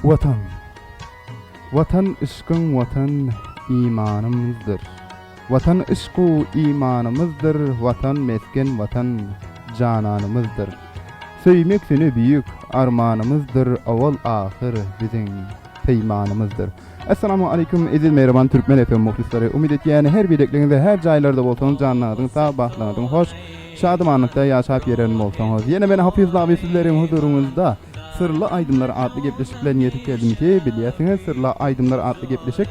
Vatan. Vatan ışkın vatan imanımızdır. Vatan ışku imanımızdır. Vatan mesken vatan cananımızdır. Söymek seni büyük armağanımızdır. Awal ahir bizim peymanımızdır. Assalamu alaikum ezil mehriban Türkmen FM muhlisleri. Umid etýäni her birekliňizde her jaýlarda bolsaňyz janladyň, sabahlandyň, hoş, şadymanlykda ýaşap ýeren bolsaňyz. Ýene men Hafiz abi sizleriň huzurunuzda Sırlı Aydımlar adlı gepleşik bilen ýetip geldim ki, bilýärsiňiz, Sırlı Aydımlar adlı gepleşik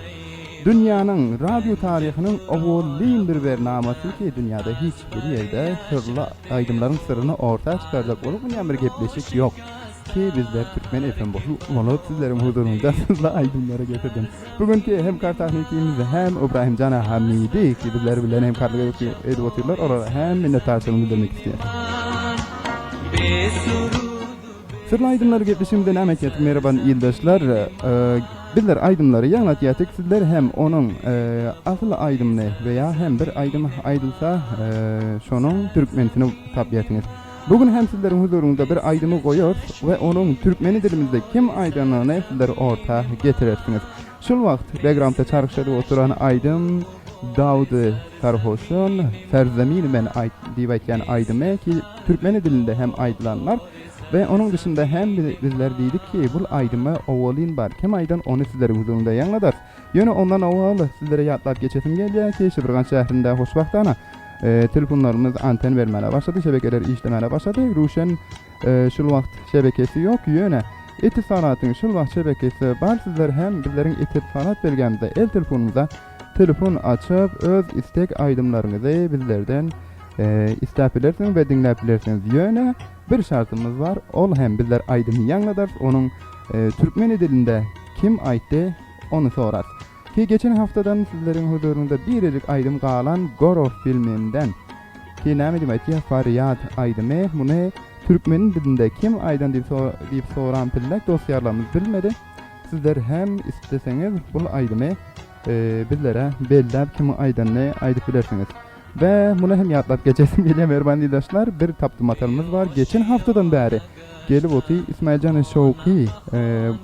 dünýäniň radio taryhynyň awallyň bir bernamasy ki, dünýäde hiç bir ýerde Sırlı Aydımlaryň syryny orta çykarjak bolup ýa bir gepleşik ýok. Ki bizler Türkmen FM bolup sizleriň huzurunuzda Sırlı Aydımlara getirdim. Bugünkü hem kartahnikimiz hem İbrahim Can Hamidi ki bizler bilen hem kartahnik edip oturlar, orada hem minnetdarçylygymy bildirmek isleýär. Sırlı Aydımlar gepleşimden ämetýät merhaban ýyldaşlar. Bizler aydymlary ýagnatyýatyk. Sizler hem onuň asly aydymny veya hem bir aydym aýdylsa şonuň türkmençini tapýatyňyz. Bugün hem sizleriň huzurunuzda bir aydymy goýar we onuň türkmeni dilimizde kim aýdanyny sizler orta getirersiniz. Şol wagt Begramda çarşyda oturan aydym Dawdy Sarhoşun Serzemin men diýip aýtgan aydymy ki türkmeni dilinde hem aýdylanlar. Ve onun dışında hem bizler dedik ki bu aydymy awalyn bar. Kim aydan onu sizlere huzurunda ýangladar. Ýöne ondan awal sizlere ýatlap geçesim gelýär ki Şybırgan şäherinde hoşbagtana telefonlarymız anten bermäne başlady, şebekeler işlemene başlady. Ruşen şol wagt şebekesi ýok. Ýöne Etisalat'ın şol wagt şebekesi bar. Sizler hem bizleriň Etisalat belgemizde el telefonumuza telefon açıp öz istek aydymlaryňyzy bizlerden istäp bilersiňiz we dinläp bilersiňiz. Ýöne bir şartımız var. Ol hem bizler aydymy ýangladar. Onuň türkmeni dilinde kim aýtdy onu sorar. Ki geçen haftadan sizleriň huzurunda biricik aydym galan Gorov filminden ki näme diýip aýtýar Faryat aydymy. Muny türkmeni dilinde kim aýdan diýip soran pillek dostlarymyz bilmedi. Sizler hem isteseňiz bu aydymy bizlere belläp kim aýdanyny aýdyp bilersiňiz. Ve buna hem ýatlap geçesim gelýär merhaban ýyldaşlar. Bir tapdymatalymyz var. Geçen haftadan bäri gelip oty İsmailcan Şowky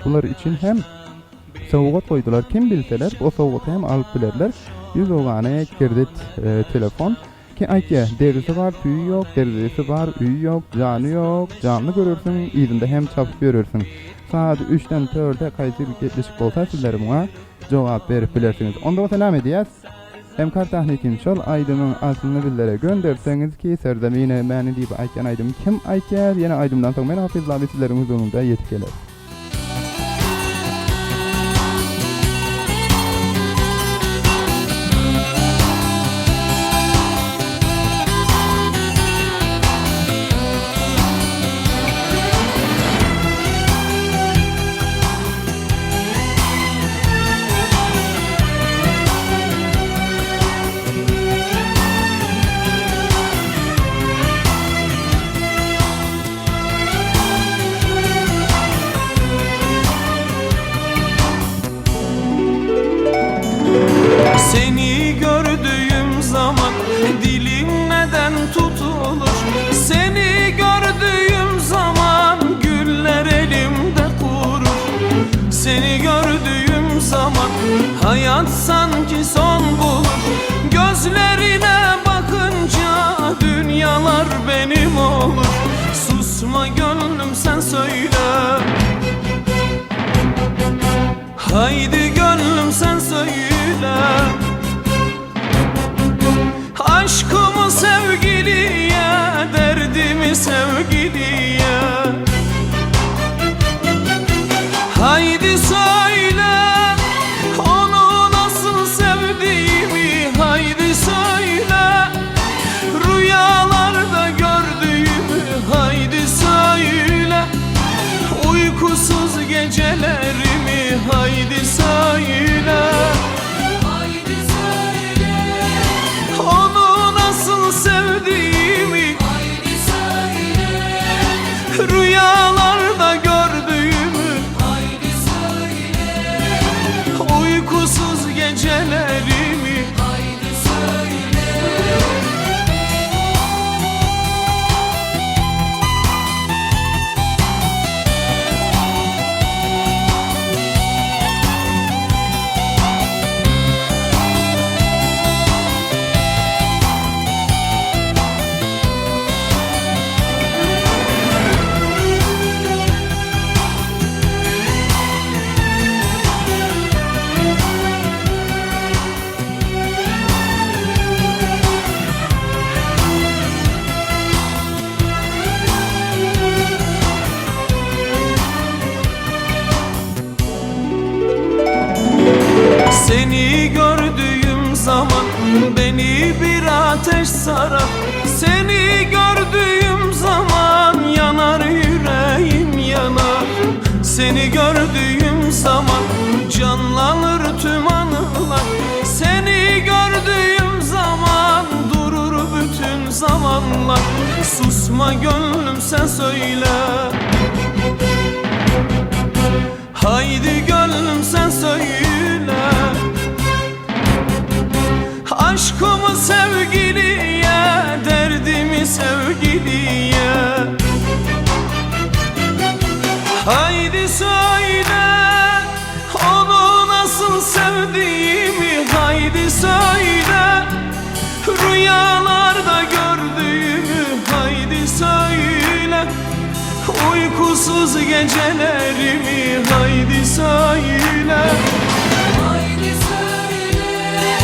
bular için hem sowgat goýdular. Kim bilseler o sowgaty hem alyp bilerler. 100 ogany kredit telefon ki aýtýar derisi var, tüýü ýok, derisi var, üýü ýok, jany ýok, jany görürsiň, ýerinde hem çapyp görürsiň. Saat 3-den 4-e gaýty gepleşik bolsa sizler muňa jogap berip bilersiňiz. Onda bolsa näme diýäs? Hem kartahnikin şol aydymyň asylyny bizlere gönderseňiz ki Serdemine meni diýip aýtgan aydym kim aýtýar? Ýene aydymdan soň men Hafiz abi sizleriň huzurunuzda ýetip geler. Seni gördüğüm zaman dilim neden tutulur? Seni gördüğüm zaman güller elimde kurur. Seni gördüğüm zaman hayat sanki son bulur. Gözlerine bakınca dünyalar benim olur. Susma gönlüm sen söyle. Haydi gönlüm sen söyle. Aşkımı sevgiliye, derdimi sevgiliye. Haydi söyle onu nasıl sevdiğimi. Haydi söyle rüyalarda gördüğümü. Haydi söyle uykusuz gecelerimi. Haydi söyle. Onu nasıl sevdiğimi. Haydi söyle. ateş sarar. Seni gördüğüm zaman yanar yüreğim yanar. Seni gördüğüm zaman canlanır tüm anılar. Seni gördüğüm zaman durur bütün zamanlar. Susma gönlüm sen söyle. Haydi gönlüm sen söyle. Aşkımı sevgiliye, derdimi sevgiliye. Haydi söyle onu nasıl sevdiğimi. Haydi söyle rüyalarda gördüğümü. Haydi söyle uykusuz gecelerimi. Haydi söyle. Haydi söyle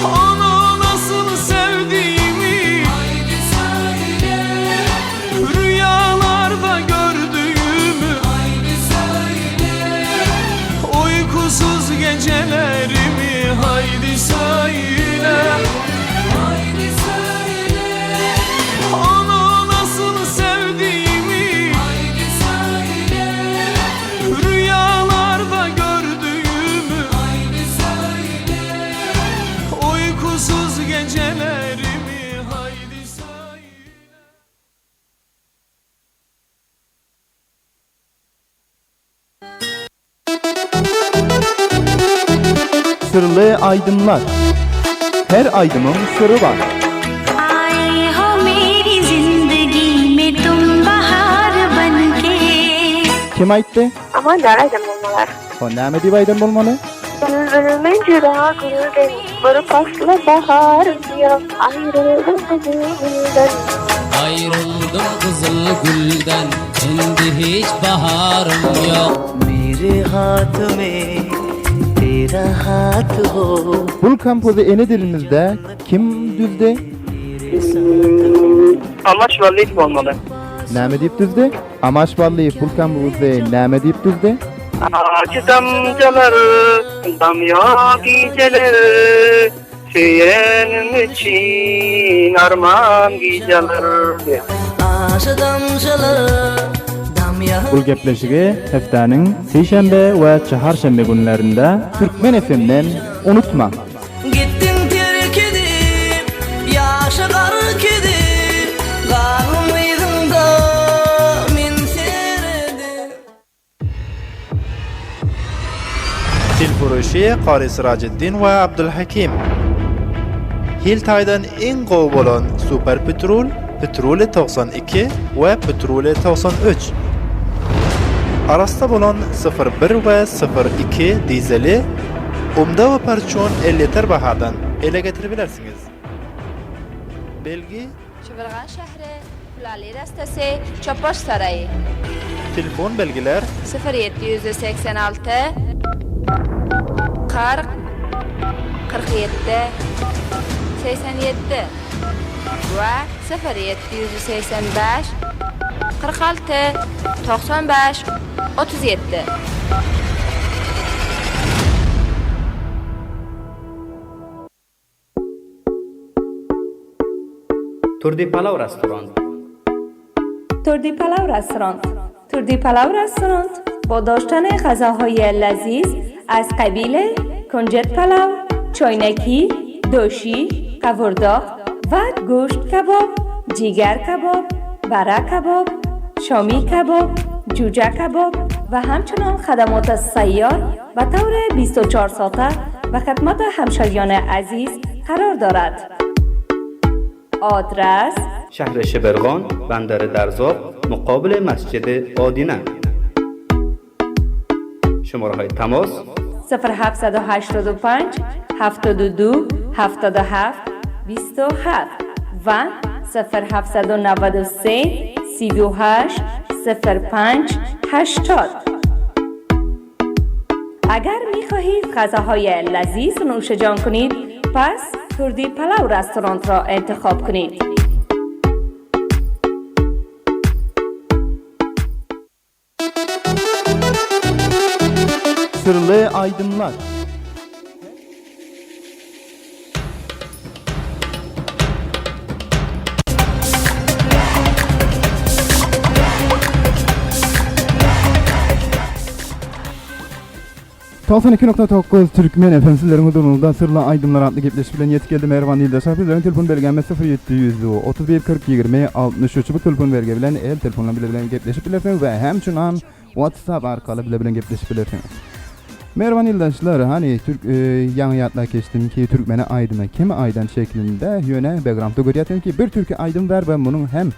onu nasıl sevdiğimi. Haydi söyle rüyalarda gördüğümü. Haydi söyle uykusuz gecelerimi. Haydi söyle. Haydi söyle onu nasıl sevdiğimi. Haydi söyle rüyalarda gördüğümü. Haydi söyle uykusuz gecelerimi. Haydi söyle. Sırlı aydınlar. Her aydının sırrı var. आए हो मेरी जिंदगी में तुम बहार बनके. Kim aytdı? Aman da aydın olmalar. O näme diýip aydın bolmaly? Gönlümün cüda gülden, bir paslı bahar diyor. Ayrıldım kızıl gülden. Ayrıldım kızıl gülden, şimdi hiç baharım yok. मेरे हाथ में तेरा हाथ हो Bul kampozu ene dilimizde kim düzde? Amaç valliyet olmalı. Näme diýip düzde? Amaç bally pul kampozu näme diýip düzde? Acı damcaları, damya geceleri, söylenim için armağan geceleri. Asha damcıları damya Bul gepleşigi heftäniň seýşembe we çaharşembe günlerinde Türkmen FM'den unutma. Gittin terk edip yaşa gark edip garmyydın da men seredim. Dilfurushi Qari Sirajiddin we Abdulhakim. Hiltaydan en gowy bolan Super Petrol, Petroli 92 we Petroli 93. Arasda bolan 01 we 02 dizeli umda we parçon 50 liter bahadan ele getirip bilersiňiz. Belgi Çıvırgan şehri, Kulali Rastası, Çapaş Sarayı. telefon belgiler 0786 40 47 87 ve 0785 46 95 37. تردی پلاو رستوران. تردی پلاو رستوران. تردی پلاو رستوران با داشتن غذاهای لذیذ از قبیل کنجد پلاو، چاینکی، دوشی، قورداغ و گوشت کباب، جیگر کباب، برا کباب، شامی کباب، جوجه کباب و همچنان خدمات سیار و طور 24 ساعته و خدمت همشهریان عزیز قرار دارد. آدرس شهر شبرغان، بندر درزاب، مقابل مسجد آدینه. شماره های تماس 0785 72 77 27 و 0793 38 05 80. اگر می خواهید غذاهای لذیذ نوش جان کنید، پس تردی پلاو رستوران را انتخاب کنید. Sırlı aydınlar. 92.9 Türkmen FM sizlerin huzurunuzda Sırla Aydımlar adlı gepleşik bilen yetip geldi Mervan Yildaşar. Bizlerin telefon belgemi 0700 31 40 20 63 bu telefon belge bilen el telefonla bilen gepleşip bilirsiniz ve hemçunan WhatsApp arkalı bilen gepleşip bilirsiniz. Mervan Yildaşlar, hani Türk yanıyatla geçtim ki Türkmene aydıma kimi aydan şeklinde yöne background'da görüyorsun ki bir Türkiye aydım ver ben bunun hem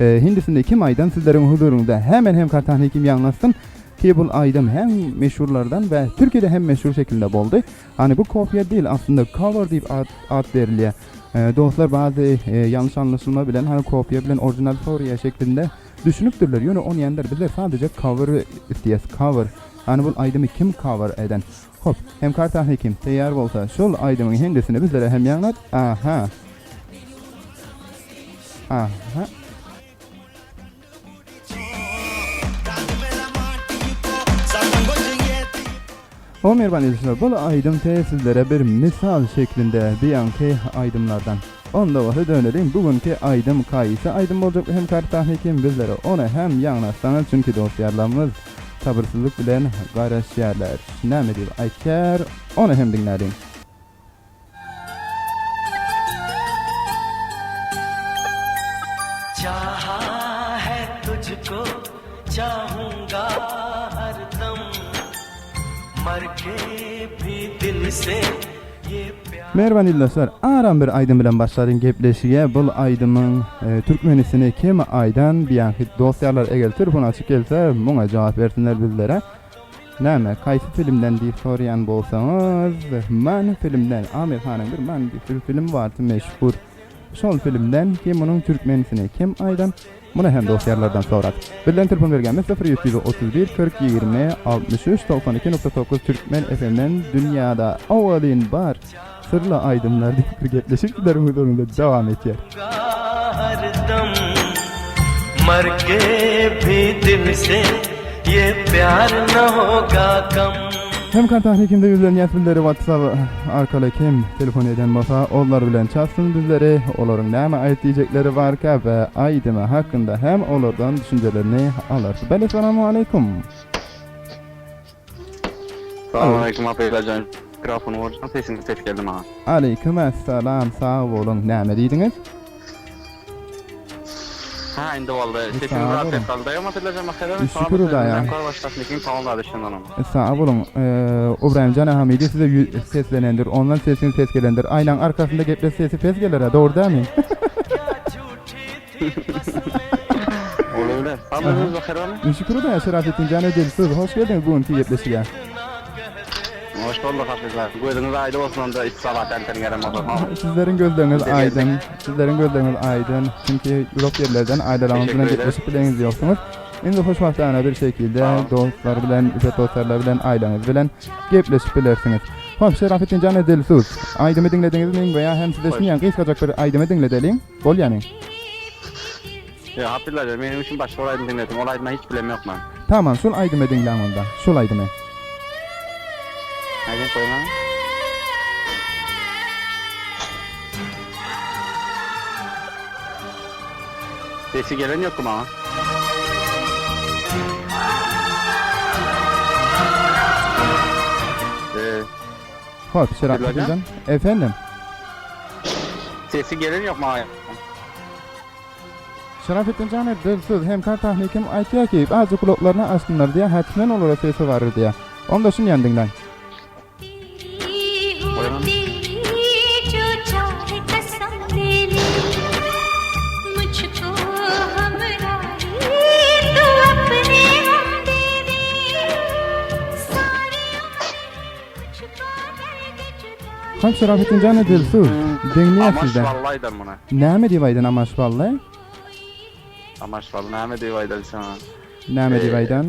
Hindisinde kim aydan sizlerin huzurunda hemen hem kartahne kim yanlasın ki bu aydım hem meşhurlardan ve Türkiye'de hem meşhur şekilde oldu. Hani bu kopya değil aslında cover deyip ad veriliyor. Dostlar bazı yanlış anlaşılma bilen hani kopya bilen orijinal soruya şeklinde düşünüptürler. Yani onun yanında bizler sadece cover'ı isteyez cover. Hani bu aydımı kim cover eden? Hop hem kartahne kim teyar olsa şol aydımın hindisini bizlere hem yanlat. Aha. O Mervan Yildaşlar, bu aydım sizlere bir misal şeklinde biyanki aydımlardan. Onda vaxtı dönelim. Bugünkü aydım kayısı aydım olacak hem kartahne kim bizlere onu hem yanlatsanız çünkü dostlarımız sabırsızlık bilen qarashýarlar. Näme diýip aýtýar, onu hem dinledim. चाहा है तुझको चाहूंगा हरदम मर के भी दिल से ये प्यार Mervan Yildaşlar, aram bir aydım bilen başladın gepleşige. Bu aydymyň türkmenisini kim aydan biýanky dostlarlar eger telefon açyk gelse, muňa jogap bersinler bizlere. Näme, kaýsy filmden diýip soraýan bolsaňyz, man filmden, Amir Hanyň bir man bir film bardy meşhur. Şol filmden kim munyň türkmenisini kim aydan, muna hem dostlarlardan sorat. Bilen telefon bergenimiz 0731 40 20 63 92.9 Türkmen FM'den dünyada awalyn bar. Sırla aydımlar deyip bir gepleşiklerin huzurunda devam etýär. हरदम मर के भी दिल से ये प्यार न होगा कम Hem kartahne kimde yüzlerini yetbilleri WhatsApp arkalı kim telefon eden bolsa onlar bilen çalsın bizleri, olaryň näme aýtdyjekleri barka ve aydymy hakkında hem olardan düşüncelerini alar. Assalamu aleykum. Assalamu aleykum apaylacan. Mikrofonu vursan sesini ses geldi bana. Aleyküm assalam, sağ olun. Näme diýdiňiz? Ha, indi oldu. Sesini Sağ rahat olun. et kaldı. Ama apaylacan makara. Şükür da ya. Başlasın tamam kardeşim onu. Sağ olun. İbrahim Can Hamidi size seslenendir. Ondan sesini ses gelendir. Aynen arkasında gepleş sesi ses gelir. Doğru değil mi? Olabilir. Sağlığınız bakara mı? Şükür da Şerafettin Can Ödelisoz. Hoş geldiniz bugünkü gepleşige. Hoş bulduk hafizler. Gözünüz aydın olsun da istisalat elten gelem olsun. Sizlerin gözleriniz aydın. Sizlerin gözleriniz aydın. Çünkü Europ yerlerden aylarımızdan gepleşip bileniz yoksunuz. Indi hoş vaxtana bir şekilde dostlar bilen, üpet dostlarla bilen, aylanız bilen gepleşip bilersiniz. Hop, Şerafettin Can Ödelisoz. Aydımı dinlediniz mi veya hem size şunu kıskacak bir aydımı dinledelim. Bol yani. Ya hafizler benim için başka olaydın dinledim. Olaydın hiç bilem yok ben. Tamam, şol aydımı dinlen onda. Şol aydımı. Hadi koyma. Sesi gelen yok mu ama? Hop, Şerafettin Can. Efendim. Sesi gelen yok mu? Şerafettin Can Ödelisoz hem kartahne kim aýtýar ki bazı kulaklarına açsınlar diye hatmen olara sesi varır diye. Onda şunu yandıngdan. जो चाहे कसम ले ले मुझको हमराही तू अपने हम दे दे सारी उम्र मुझको दर्द जुदाई Hop, Şerafettin Can Ödelisoz. Dinleýär Amaç sizden. vallahi der buna. Näme diýip aýdan amaç vallahi? Amaç vallahi näme diýip aýdar sana. Näme diýip aýdan?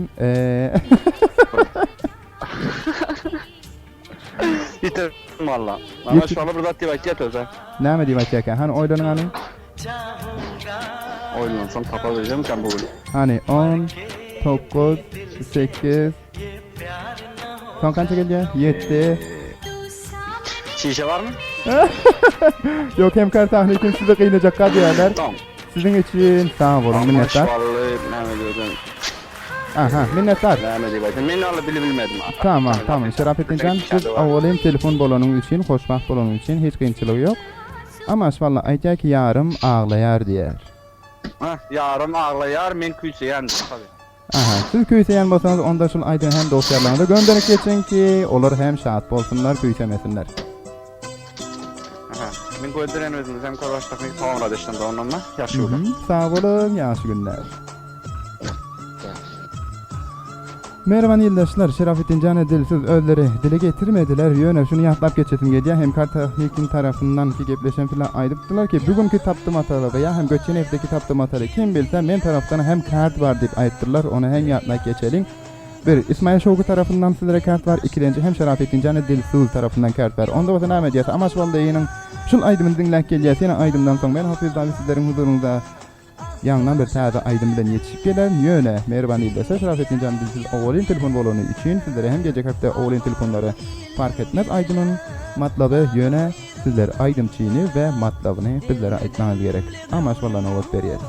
Yeter valla. Amaç vallahi burada diýip aýtýar özü. Näme diýip aýtýar? Hani oýlanyň any? Oynansam tapa vereceğim sen bugün. Hani 10, 9, 8. Son kança geldi? 7. Şişe var mı? Yok hem kartahne kim size kıynayacak diyorlar. Tamam. Sizin için sağ olun minnettar. Amaç vallahi näme diýdim. Aha, minnettar. Näme diýip men aly bilmedim. Tamam. Şerafettincan, siz awalym telefon bolanyň üçin, hoşbaht bolanyň üçin hiç kynçylygy ýok. Ama şwalla aýtýar ki, ýarym aglaýar diýer. Yarım ağlayar, men küýseýändim tabii. Aha, siz küýseýän bolsaňyz onda şol aýdan hem dostlarlaryňyza gönderip geçin ki, olar hem şat bolsunlar, küýsemesinler. Men gönderen özüňiz hem karşıdaky taýra deşdim de onunla. Ýaşy bolun. Sağ bolun, ýaşy günler. Merhaban yoldaşlar, Şerafettincan dilsiz özleri dile getirmediler. Ýöne şunu ýatlap geçetim gelýär. Hem Kartahlykin tarapyndan ki gepleşen filan aýdypdylar ki, bugünkü tapdymataly we hem göçen evdeki tapdymataly kim bilse men tarapdan hem kart bar diýip aýtdylar. Onu hem ýatlap geçelim. Bir İsmail Şowgu tarapyndan sizlere kart var. İkinci hem Şerafettincan dilsiz tarapyndan kart var. Onda bolsa näme diýär? Ama şol diýenin şol aýdymyny dinläp gelýär. Seni aýdymdan soň men Hafiz Daly sizleriň huzurunuzda ýandan bir täze aýdym bilen ýetişip gelen ýöne merhaba diýilse Şerafettincan dilsiz awalyn telefon bolany üçin sizlere hem geje hafta awalyn telefonlary fark etmez aýdymyň matlaby ýöne sizler aýdymçyny we matlabyny bizlere aýtmaňyz gerek. Ama şolary nowat berýär.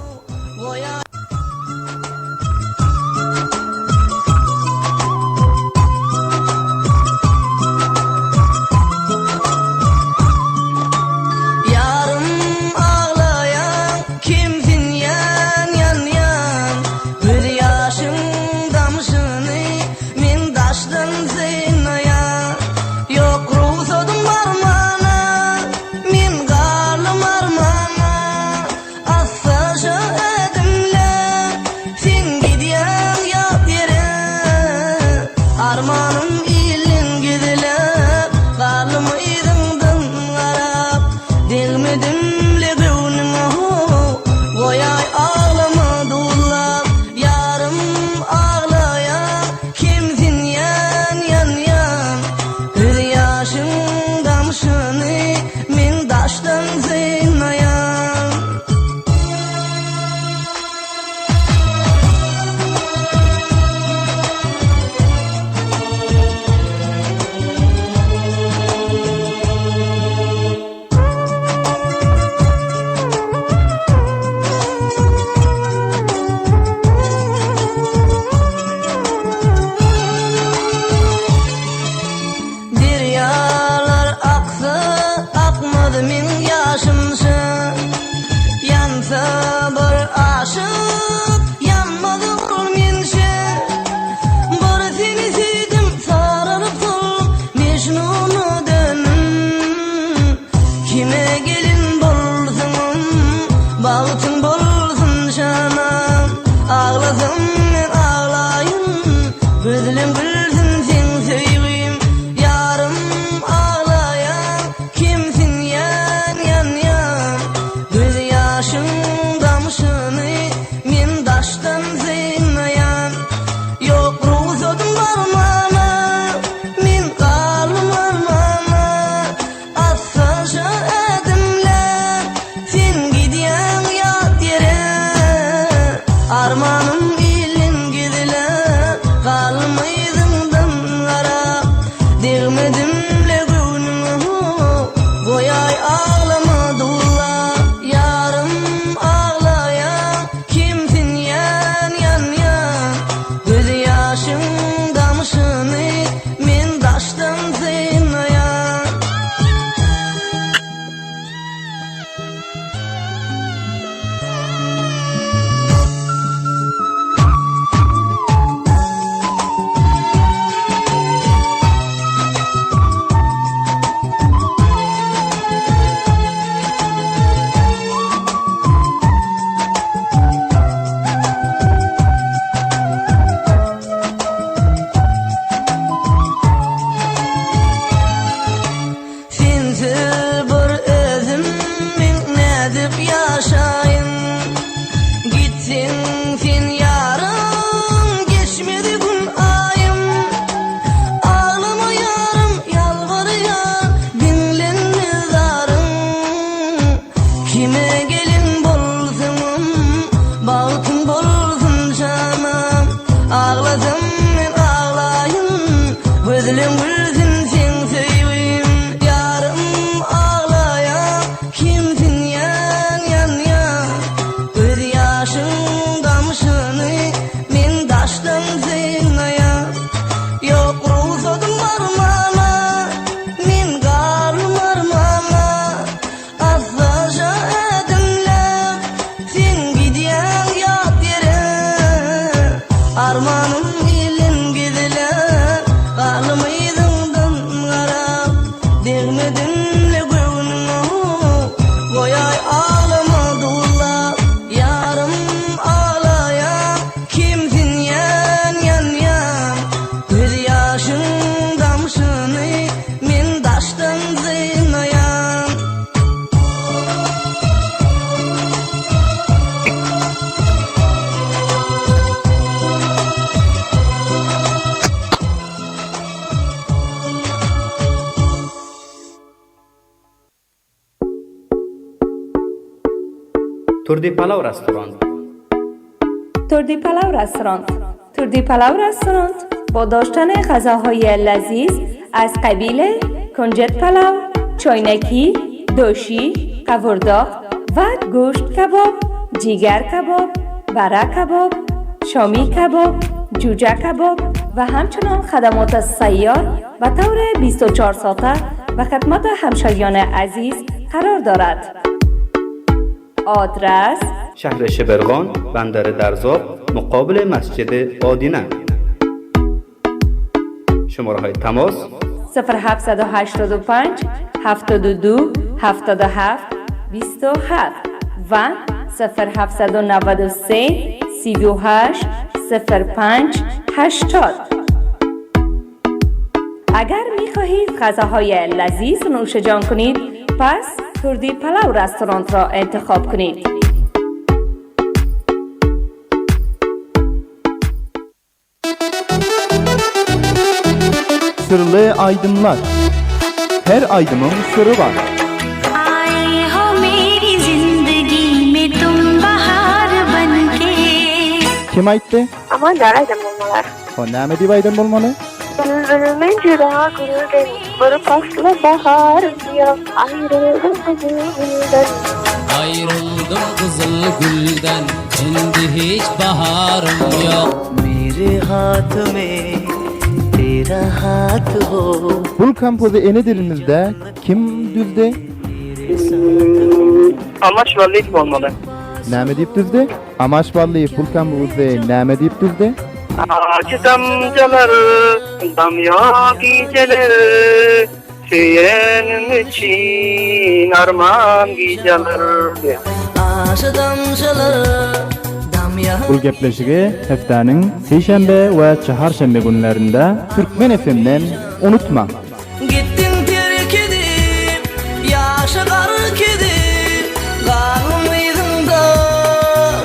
Yaşın damışını min daşdan Armanım ilin gidile Kalmaydımdan ara Degmedimle göğünü Koyay ağlama dula Yarım ağlayan Kimsin yan yan yan Göz yaşın damşını Min taştan zeynayan Turdi Palav restoran. تردی پلو رستوران. تردی پلو رستوران با داشتن غذاهای لذیذ از قبیل کنجد پلو، چاینکی، دوشی، قورداغ و گوشت کباب، جیگر کباب، بره کباب، شامی کباب، جوجه کباب و همچنان خدمات سیار و طور 24 ساعته و خدمت همشاریان عزیز قرار دارد. آدرس شهر شبرغان، بندر درزاب، مقابل مسجد آدینه. شماره های تماس 0785 72 77 27 و 0793 38 05 80. اگر می خواهید غذاهای لذیذ نوش جان کنید پس تردی پلو رستوران را انتخاب کنید. Sırlı aydınlar. Her aydının sırrı var. आए हो मेरी जिंदगी में तुम बहार बनके Kim aytdı? Ama daraydım olmalar. O näme diýip aydın bolmaly? Bülbülümün jürağı gülden, bir paslı bahar yok, ayrıldım kızıldan. Ayrıldım kızıl gülden, endi hiç baharım yok. मेरे हाथ में तेरा हाथ हो Bul kampozu ene dilimizde kim düzde? Amaç valliyet olmalı. Näme diýip düzde? Amaç valli bul kampozu näme diýip düzde? Ağacı damcalar, damya geceler, Süyenim için armağan geceler. Aşı damşaları damya Bul gepleşigi heftäniň seýşembe we çaharşembe günlerinde Türkmen FM'den unutma. Gittin terkidip Yaşa garkidip Kalmaydın da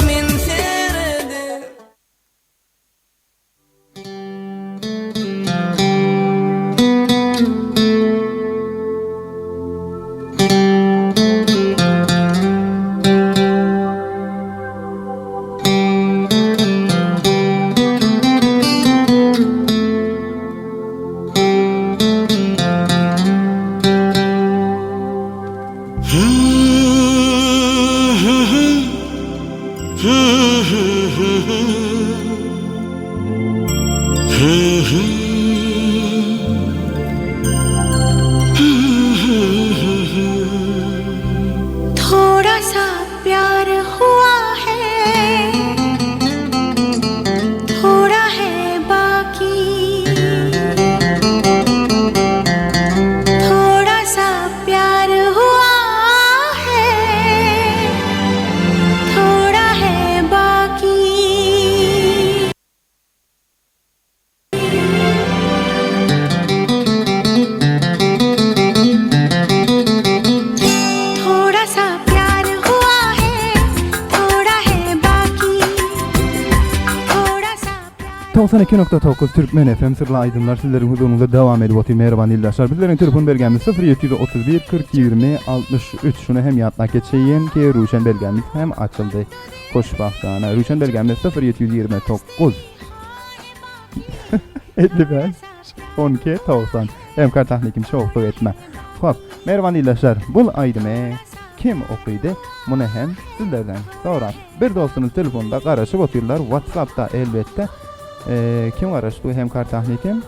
min seredim थोड़ा सा प्यार हुआ है थोड़ा है बाकी थोड़ा सा प्यार हुआ है थोड़ा है बाकी थोड़ा सा प्यार हुआ है थोड़ा है बाकी थोड़ा सा 92.9 Türkmen FM sırlı aydınlar sizlerin huzurunuzda devam edip otur merhaban ildaşlar. Bizlerin telefon belgemiz 0731 40 20 63. Şunu hem yatmak geçeyin ki Ruşen belgemiz hem açıldı. Hoşbahtana. Ruşen belgemiz 0729 55 12 90. Hem kartahnikim çoğukluk etme. Hop, merhaban ildaşlar. Bul aydıme kim okuydu? Bunu hem sizlerden sonra bir dostunuz telefonda karışıp otururlar. WhatsApp'ta elbette. Kim araştı hem kartahnikim?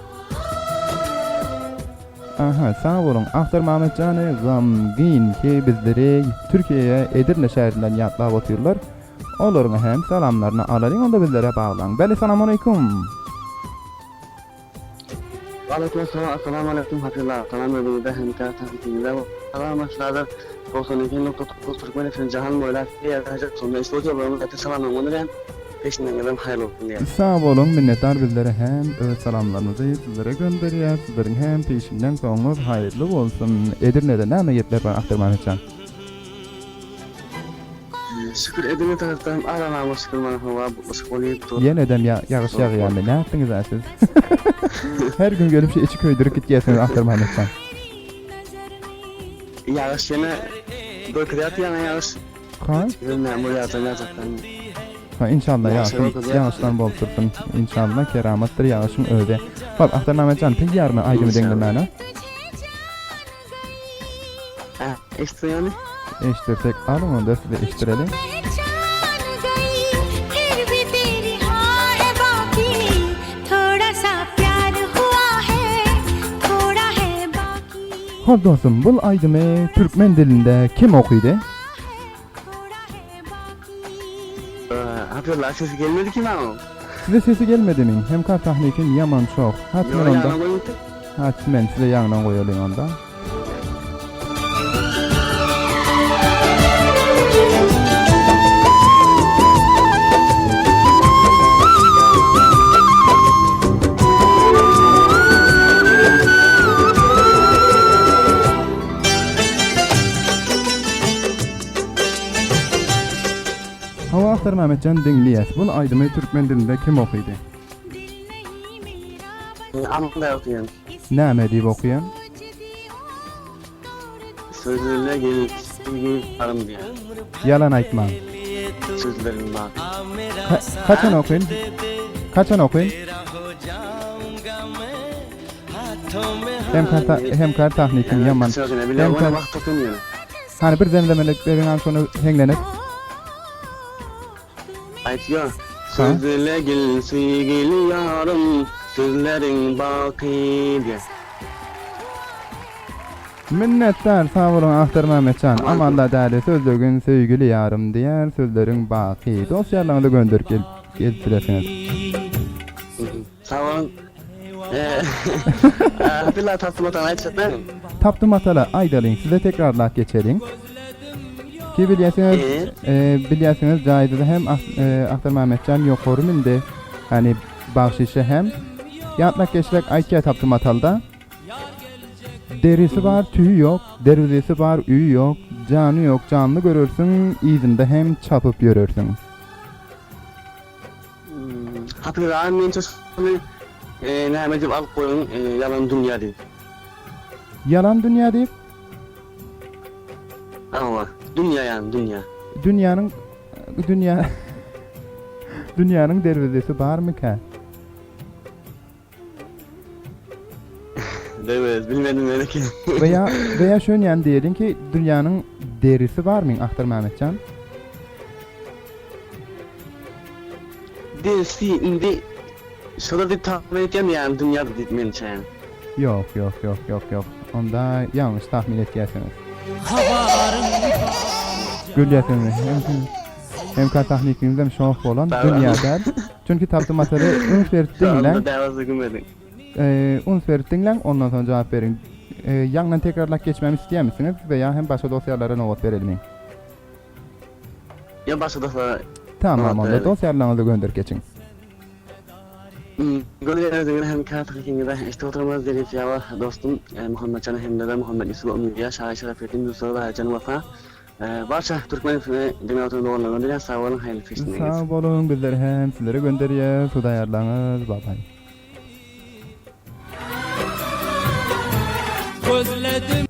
Aha, sağ olun. Ahtar Mehmet Canı Gamgin ki bizleri Türkiye'ye Edirne şehrinden yatlap oturuyorlar. Olurmy hem salamlaryny alaryň onda bizlere baglan. Beli salamu aleykum. Aleykümselam, assalamu aleykum hatırlar. Tamam öyle hem tahtikinde bu. Selamlar. 92.9 Türkmen efendim Cahan Boylar. Diğer hacet sonunda istiyorsa bunu da selamlar onu ben peşinden gelen hayırlı olsun diye. Sağ olun, minnettar bizlere hem öz salamlarınızı sizlere gönderiyor. Sizlerin hem peşinden sonunuz hayırlı olsun. Edirne'de ne ameliyatlar var aktarman için? Şükür Edirne taraftan aranama şükürmanı hava şükürleyip dur. Yen edem yağış yağıyor. Ne yaptınız ha siz? Her gün gelip içi köydürüp gitgesiniz aktarman için. Yağış yine döküyor yana yağış. Kaç? Bilmem buraya zaten. Ha inşallah yağışdan bol tutsun. İnşallah keramettir yağışın öyle. Bak aktarman için pek yarına aydımı denlemene. İşte yani. Eştirsek alın onu da size eştirelim. Hop dostum, bu aydımı Türkmen dilinde kim okuydu? Hatırlar sesi gelmedi ki ben o. Size sesi gelmedi mi? Hem kar tahnikin yaman çok. Hatmen onda. Hatmen size yanına koyalım onda. Hava aktar Mehmetcan dinleyes. Bu aydımı Türkmen dilinde kim okuydu? Anında okuyan. Ne deyip okuyan? Sözlerle gelip yarım diye. Yalan aytma. Sözlerim var. Kaçan okuyun? Kaçan okuyun? Hem kar tahnikin yaman. Hem kar... Hani bir zemlemeleklerin sonra henglenip. Aytıyor. Sözlerle gel sevgili yarım, sözlerin baki diye. Minnettar sağ olun Ahtar Mehmetcan. Amanda değerli sözlüğün sevgili yarım diğer sözlerin baki. Dosyalarını da gönderip geldirsiniz. Sağ olun. Hatırlar taptımatan aytsetler. Taptımatalı aydalın size tekrarlak geçelim. Ki biliyorsunuz caydı hem Ahtar Mehmetcan yokoruminde hani bahşişi hem yatmak geçerek aykiye taptımatalda derisi var tüyü yok, deruzesi var üyü yok, canı yok canlı görürsün, izinde hem çapıp görürsün. Hatırlar men çözümü nehmedip alıp koyun yalan dünya deyip. Yalan dünya deyip? Ama dünya yani dünya. Dünyanın dervizesi var mı ki? Evet, bilmedim öyle ki. veya şöyle yani diyelim ki dünyanın derisi var mı Ahtar Mehmetcan? Derisi indi şurada bir tahmin edeceğim yani dünyada ditmeyin yani. Yok. Onda yanlış tahmin etkiyseniz. Gülüyorsunuz. Hem kar tahnikinizde şof olan dünyada. Çünkü taptımatları uns verttinlen ondan sonra cevap verin. Yandan tekrarlak geçmemi isteyer misiniz veya hem başka dosyalara not verelim? Ya başka dosyalara. Tamam onda dosyalarınızı gönder geçin. Gördüğünüz hem kar tahnikinde işte oturmaz delif ya dostum Muhammed Can'a hem de Muhammed Yusuf Ömür'ya Şahin Şerafettin Yusuf'a ve Can'ı Vafa. Barça Türkmen dünya oturduğunda onunla gönderiyor. Sağ olun, hayırlı feştindeyiz. Sağ olun, bizleri hem sizlere gönderiyor. Suda ayarlanız, bye bye. Gözledim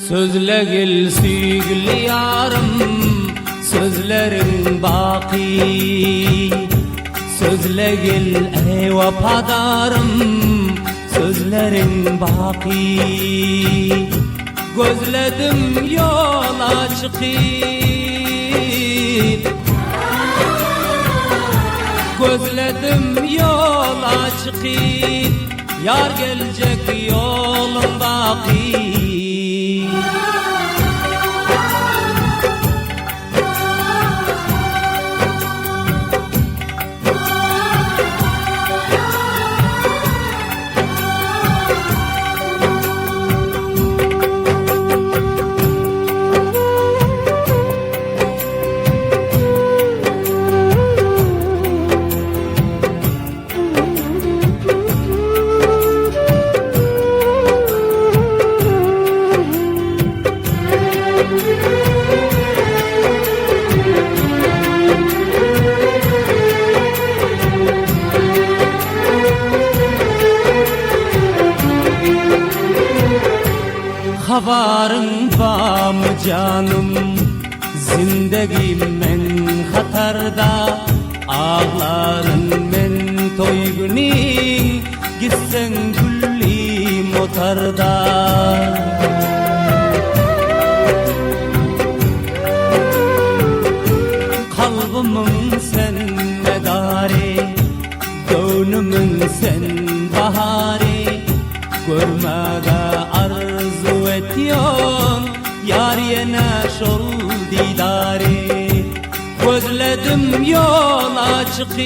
Sözle gel sevgili yarım, sözlerin baki. Sözle gel ey vafadarım, sözlerin baki. Gözledim yola çıkıp, gözledim yola çıkıp, Yar gelecek yolun baki. Havarın var mı canım, zindagim men xatarda, ağların men toyguni, gitsen gulli motarda. Kalbimin sen medari, gönlümün sen bahari, görmede arzu etiyon, yar yine şol didari. Gözledim yola çıkıp,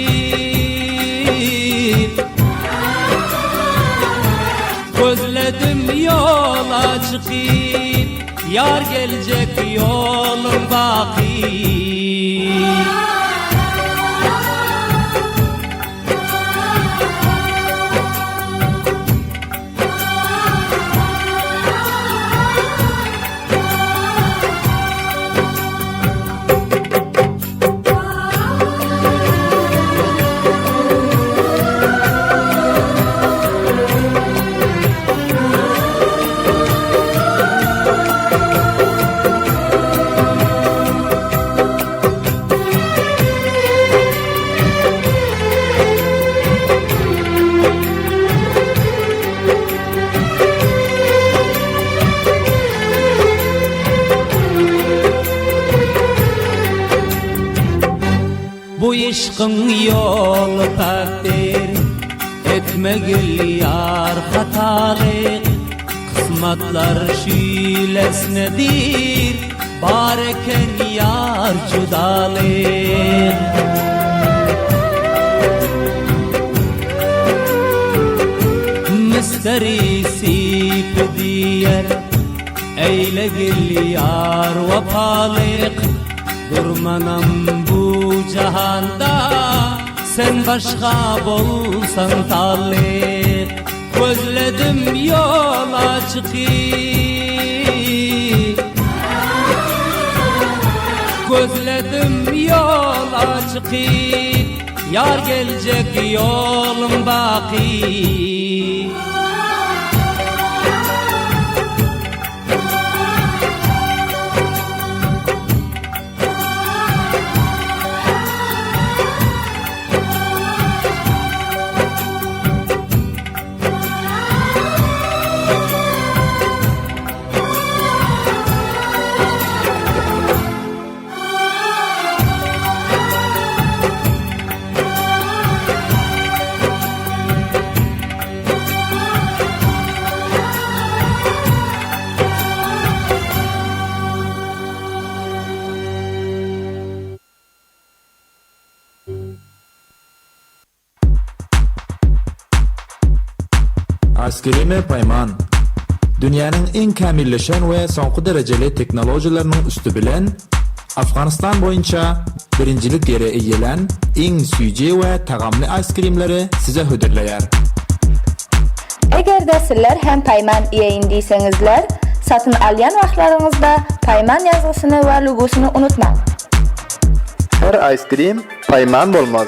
gözledim yola çıkıp, yar gelecek yolun baki. Bu işkın yolu takdir, etmegil yar hatalı. Kısmetler şilesnedir, bareken yar cudalı. Misterisi diyer, eylegil yar vafalık. Durmanam bu cihanda, sen başka bolsan talip. Gözledim yola çıkıp, gözledim yola çıkıp, yar gelecek yolun baki. Askerime payman. Dünyanın en kamilleşen ve sonqu dereceli teknolojilerinin üstü bilen, Afganistan boyunca birincilik yere eyyelen en süyce ve tagamlı askrimleri size hüdürleyer. Eğer de sizler hem payman yayınlıysanızlar, satın alyan vaxtlarınızda payman yazgısını ve logosunu unutmayın. Her ice cream payman olmaz.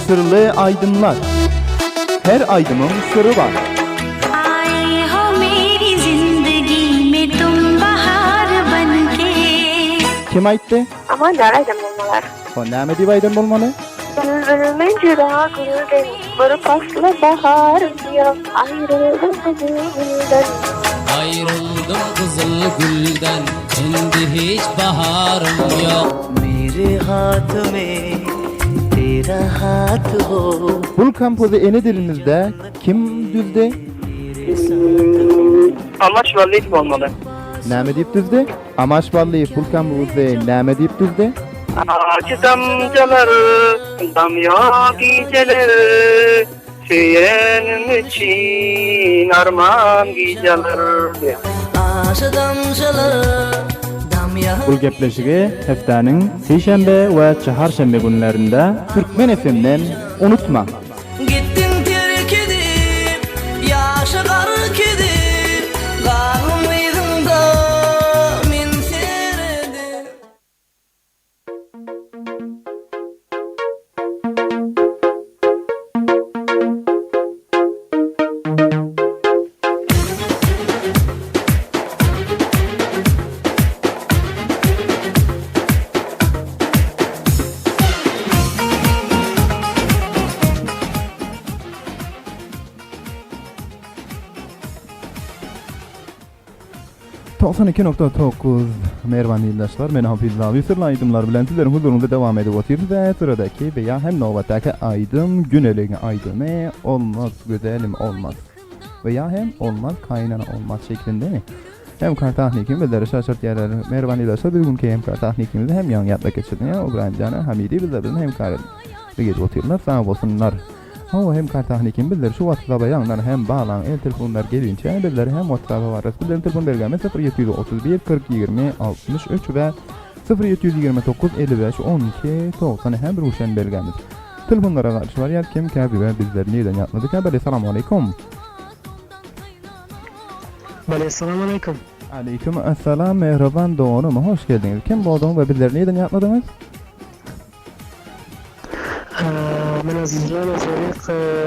Sırlı aydınlar. Her aydının sırrı var. आए हो मेरी जिंदगी में तुम बहार बनके. Kim aytdı? Ama nereden olmalar? O näme diýip aýdan bolmaly? Gönlümün cüda gülden, bir paslı bahar diyor, ayrıldım kızıl gülden. Ayrıldım kızıl gülden, Şimdi hiç baharım yok. मेरे हाथ में तेरा हाथ हो Bul kampozu ene dilimizde kim düzde? Amaç vallahi olmalı. Näme diýip düzde? Amaç bally pul kampozu näme diýip düzde? Ağacı damcaları, damya geceleri, söylenim için armağan geceleri. Aşı damşaları damya Bul gepleşigi heftäniň seýşembe we çaharşembe günlerinde Türkmen FM'den unutma. Gittin terk edip yaşı gark edip kalmaydın da min seyredim. Toksan 2.9 Mervan yoldaşlar, men Hafiz abi sırlı aydımlar bilen sizlerin huzurunda devam edip oturuyoruz ve sıradaki veya hem novataki aydım günelini aydıme olmaz güzelim olmaz veya hem olmaz kaynana olmaz şeklinde mi? Hem kartahnikim bizleri şaşırt yerler Mervan yoldaşlar bir günkü hem kartahnikimizi hem yan yatla geçirdin ya o granjana Hamidi bizlerden hem karın bir gece oturuyorlar sağ olsunlar. O hem kartahnikim bizler şu WhatsApp'a yandan hem bağlan el telefonlar gelince bizler hem WhatsApp'a varız. Bizlerin telefon belgemiz 0731 40 20 63 ve 0729 55 12 90 hem ruşen belgemiz. Telefonlara karşı var ya kim kabi ve bizler neyden yapmadık ya böyle selamun aleyküm. Bale selamun aleyküm. Aleyküm esselam mehraban doğru mu hoş geldiniz. Kim bu ve bizler neyden yapmadınız? Ben azizlerle söyledik,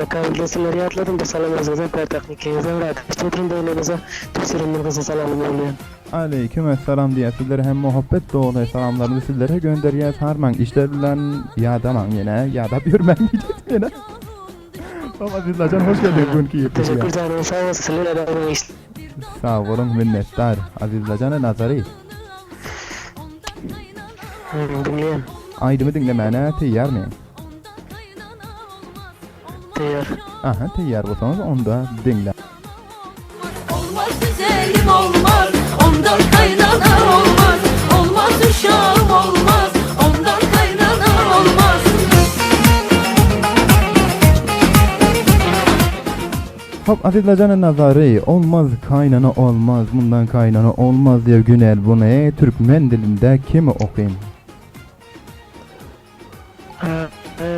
kavgilesileri yatladım da salam azizden perteknikinize ve işte deylemize tüksürünün kısa salamını yolluyorum. Aleyküm esselam diye sizlere hem muhabbet dolu selamlarını sizlere gönderiyoruz. Harman işler bilen yadaman yine yada bürmen diyeceğiz yine. Ama Azizlacan hoş geldin günkü yapışıya. Teşekkür ederim, sağ olun, sizlerle de işte. Sağ olun minnettar. Azizlacan'a nazari. Dinleyin. Aydımı dinlemene teyyar mıyım? Teyyar. Aha teyyar olsanız onda dinle. Olmaz güzelim olmaz, ondan kaynana olmaz. Olmaz uşağım olmaz, ondan kaynana olmaz. Hop Azizlacan'a nazari olmaz kaynana olmaz bundan kaynana olmaz diye Günel bunu Türkmen dilinde kimi okuyayım?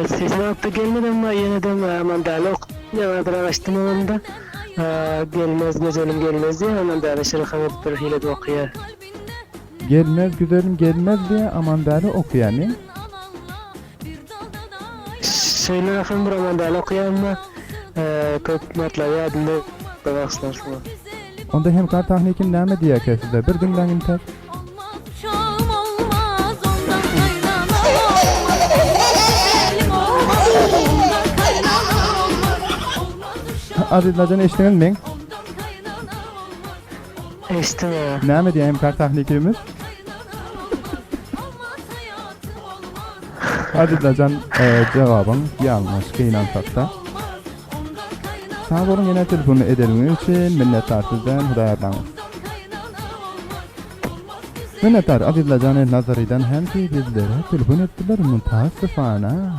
Sizin hafta gelmedi ama yine de hemen değerli okuyunca bir araştırmalarında gelmez güzelim gelmez diye hemen değerli Şerif Hamid bir hile de okuyor. Gelmez güzelim gelmez diye aman değerli okuyan mı? Söyle efendim bir hemen değerli okuyor ama köp matları adında bakarsınlar şuna. Onda hem kartahnikin näme diye keside bir dinleyin tek. Uşağım olmaz, ondan kaynana olmaz. Güzelim olmaz, ondan kaynana olmaz. Olmaz uşağım Azizlacan eşitiniz mi? İşte ya. Näme diye hem kartahnikimiz? Azizlacan cevabın yanlış kıynansak da. Sağ olun yine telefonu edelim için minnettar sizden hudayarlanız. Minnettar Azizlacan'ın nazariden hem ki bizlere telefon ettiler mutasıfana.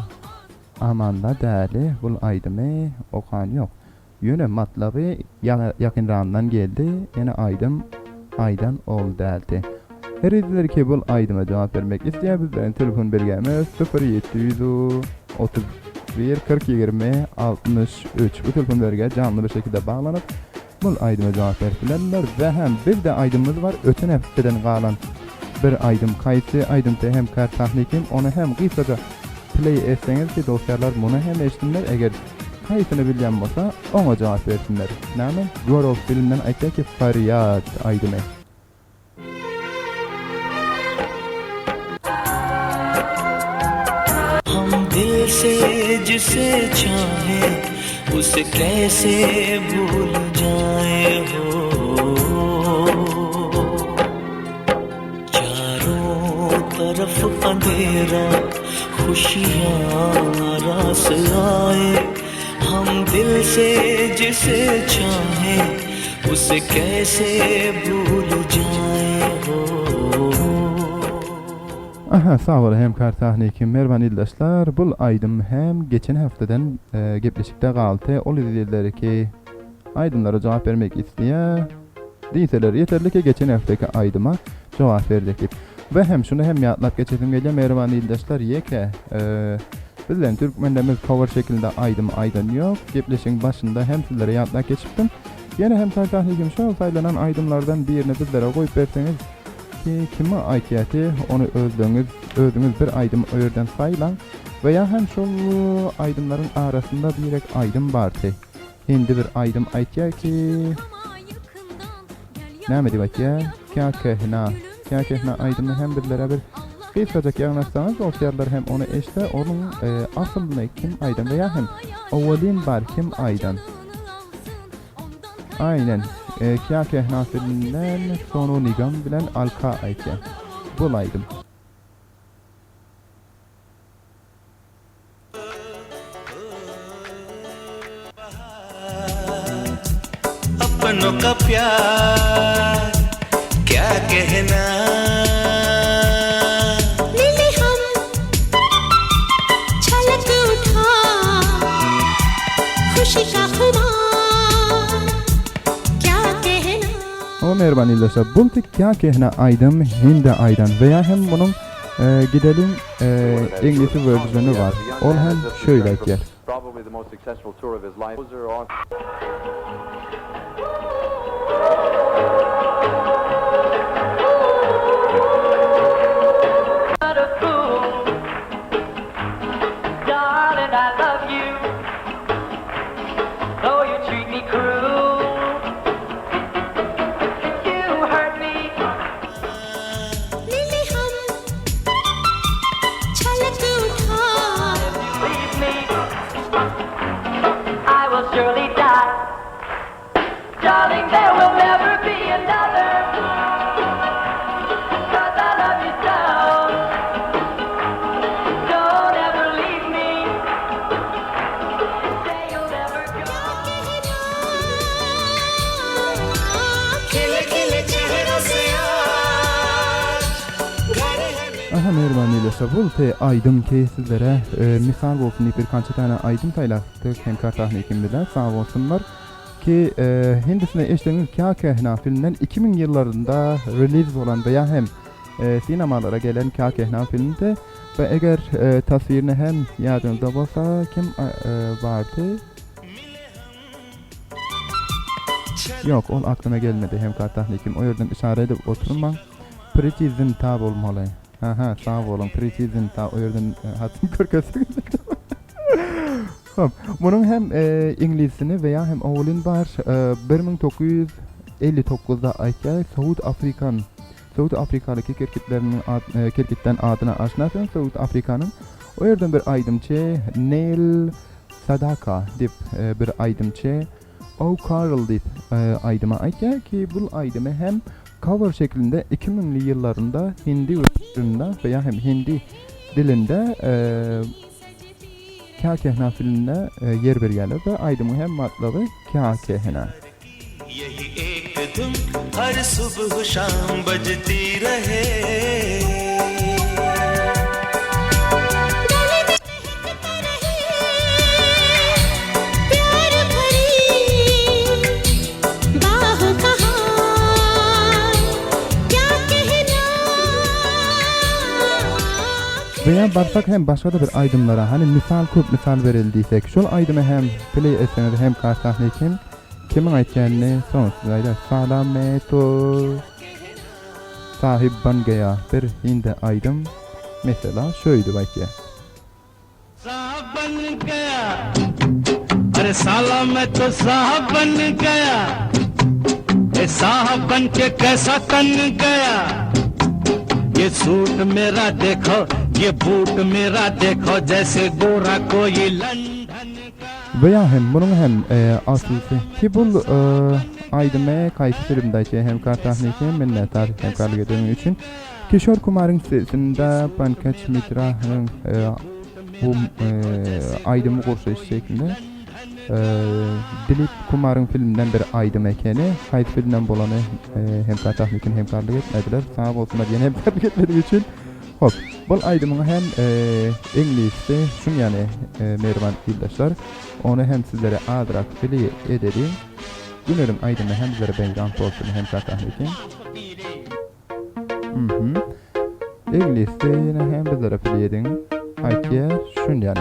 Aman da değerli bul aydımı okan yok. Yine matlabı yakınlarından geldi yine aydan ol deldi. Her izler ki bul aydıma cevap vermek isteyen bizlerin telefon belgemiz 0731 40 20 63 bu telefonlarga canlı bir şekilde bağlanıp bul aydıma cevap verdiler ve hem bir de aydımız var ötün hepsiden kalan bir aydım kayıtlı aydım da hem kartahnikim onu hem kısaca play etseniz ki dostlarlar bunu hem eşitsinler eğer kayıtını bilyen olsa ona cevap versinler. Namen Gorov filmden aytıyor ki Faryat aydıme. दिल से जिसे चाहे उसे कैसे भूल जाए हो तरफ अंधेरा खुशियाँ रास आए हम दिल से जिसे चाहें उसे कैसे भूल जाए हो. Aha, sağ ol hemkar tahnikim. Mervan ildaşlar, bul aydım hem geçen haftadan gepleşikte kaldı. Ol izleyicileri ki aydımlara cevap vermek isteye değilseler yeterli ki geçen haftaki aydıma cevap verdik. Ve hem şunu hem yatlap geçelim gece Mervan ildaşlar yeke bizden Türkmenlerimiz cover şeklinde aydım yok. Gepleşin başında hem sizlere yatlap geçiptim. Yine hem tahnikim şu sayılanan aydımlardan birini bizlere koyup verseniz ki kime aitiyeti onu öldüğünüz bir aydım öğreden sayılan veya hem şu aydımların arasında bir aydım vardı. Şimdi bir aydım aitiyet ki ne mi demek ya? Kâ kehna aydımı hem bir beraber kısacık yanarsanız o siyarlar hem onu eşte onun aslında kim aydan veya hem ovalin var kim aydan. Aynen. Kâ kehna filminden sonu nigam bilen alka ayken. Bulaydım. अपनों का प्यार क्या कहना लिली हम छलक उठा खुशी का खुमार क्या कहना. O Mervan ildaşlar, bultuk kâ kehna aydım hindi aydan veya hem bunun gidelim İngilizce versiyonu var. Ol hem şöyle ki. Probably the most successful tour of his life. Darling, I love you, though you treat me cruel. You hurt me. Lily हम छलक उठा Leave me, I will surely die. Darling, there will never be another. 'Cause I love you so. Don't ever leave me. Say you'll never go. खिले खिले चेहरों से आज घर है Aha Mervan ildaşlar, bultuk aydım ki sizlere misal olsun bir kança tane aydım saylattık hemkar tahnikim bilen sağ olsunlar. Ki Hindis'ne eşleniz Kâ kehna filminden 2000 yıllarında release olan veya hem sinemalara gelen Kâ kehna filminde ve eğer tasvirini hem yadınızda olsa kim vardı? Yok, ol aklıma gelmedi hem kartahnikim. O yerden işaret edip oturma. Pretty Zinta olmalı. Aha, sağ olun. Pretty Zinta. O yerden hatım körkesi. Bunun hem İngilizcini veya hem oğlun var. 1959'da ayken Suud Afrikalı kirkitlerin adına aşinasın. Suud Afrika'nın o yerden bir aydımçı Neil Sadaka dip bir aydımçı O'Carroll dip aydıma ayken ki bu aydımı hem cover şeklinde 2000'li yıllarında Hindi versiyonunda veya hem Hindi dilinde Kâ kehna filminde yer veriyorlar ve aydımı hem matladı Kâ kehna. यही एक धुन हर सुबह शाम बजती रहे. प्यार भरी बाह कहाँ क्या कहना. Veya baksak hem başka da bir aydımlara hani misal verildiysek şu aydımı hem play etseniz hem kartahnikim kimin aytkenini sonsuzayla salameto sahip ban gaya bir hindi aydım mesela şöyle belki. साहब बन गया, अरे साला मैं तो साहब बन गया, ए साहब बन के कैसा तन गया, ये सूट मेरा देखो, ये बूट मेरा देखो, जैसे गोरा कोई लंदन का. Veya hem bunun hem aslısı ki bu aydıma kayıt filmdeki hem kartahnikim minnettar hem karlı için Kishore Kumar'ın sesinde Pankaj Mitra'nın bu aydımı koşuş şeklinde Dilip Kumar'ın filminden bir aydım ekeni. Kayıt filmden bolanı hem Tahnik'in hem karlık etmediler. Sağ olsunlar yine hem karlık etmediği için. Hop, bu aydımın hem İngilizce şun yani Mervan ildaşlar. Onu hem sizlere adrak bili edelim. Günlerim aydımı hem sizlere beyran olsun hem Tahnik'in. İngilizce hem bizlere bili edin. Aykiye şun yani.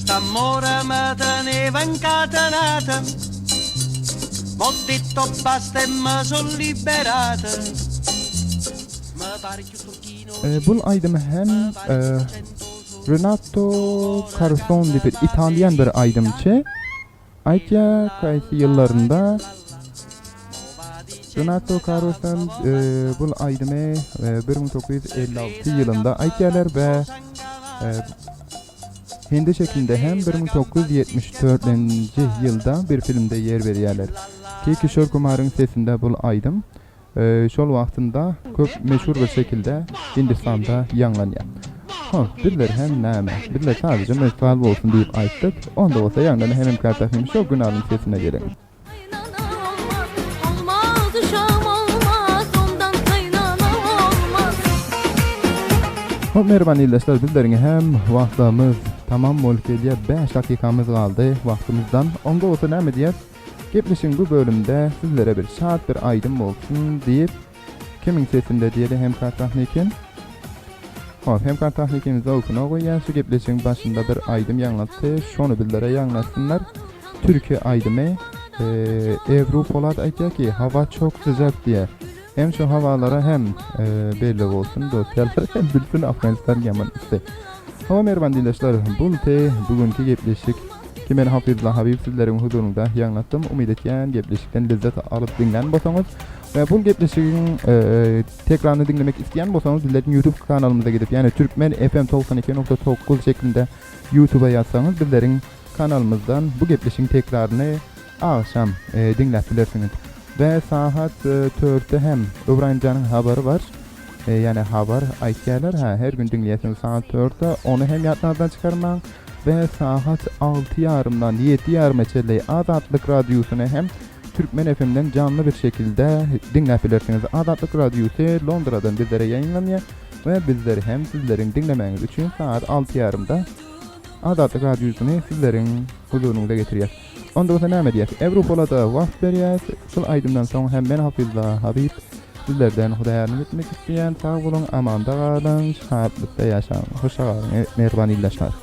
T'amore me teneva incatenata, m'ho detto basta e me son liberata. Bu aydımı hem Renato Carosone bir İtalyan bir aydımcı. Aykia kayısı yıllarında Renato Carosone bu aydımı 1956 yılında Aykialar ve Hindi şeklinde hem 1974 yılda bir filmde yer veriyorlar. Ki Kishore Kumar'ın sesinde bu aydım. Şol vaxtında köp meşhur bir şekilde Hindistan'da yanlanıyor. Bizler hem näme, bizler sadece mesal olsun deyip ayttık. Onda olsa yanlarına hemen kartafim şu günahın sesine gelin. Merhaba ildaşlar, bizlerin hem vaxtımız tamam molkeliye 5 dakikamız kaldı vaxtımızdan. Onda olsa näme diýär? Gepleşin bu bölümde sizlere bir şart bir aydın olsun deyip kimin sesinde diýeli hem Tahnik'in. Hem Tahnik'imizi okuna koýýan şu gepleşin başında bir aydym ýanglatdy. Şonu bizlere ýanglatsınlar. Türkiye aydymı Ebru Polat aýtýar ki hava çok sıcak diye. Hem şu havalara hem belli olsun dostlar hem bilsin Afganistan yaman iste. Hava merhaba dinleşler. Bugünkü gepleşik kimen Hafizullah Habib sizlerin huzurunda ýanglatdym. Umid etýän gepleşikden lezzet alıp dinlen bolsaňyz ve bu gepleşigiň tekrarını dinlemek isteýän bolsaňyz bizlerin YouTube kanalymyza gidip yani Türkmen FM 92.9 şeklinde YouTube'a ýazsaňyz bizlerin kanalymyzdan bu gepleşigiň tekrarını akşam dinläp bilersiňiz. Ve saat 4'te hem öğrencinin haberi var. Yani haber aytýarlar her gün dinleýäsiň saat 4'te onu hem ýatlardan çıkarmaň ve saat 6:30'dan 7:30'e Azatlyk radyosyny hem Türkmen FM'den canlı bir şekilde dinläp bilersiňiz. Azatlyk radyosu Londradan bizlere ýaýlanýar ve bizleri hem sizlerin dinlemeňiz üçin saat 6:30'da Azatlyk radyosyny sizlerin huzurunuzda getirýär. Onda olsa näme diýär? Ebru Polat'a wagt berýär. Şol aydymdan soň hem men Hafizullah Habib sizlerden hudaýarlyk etmek isteýän. Sag bolun, amanda galyň, şadlykda ýaşaň. Hoşça galyň, merhaba ildaşlar.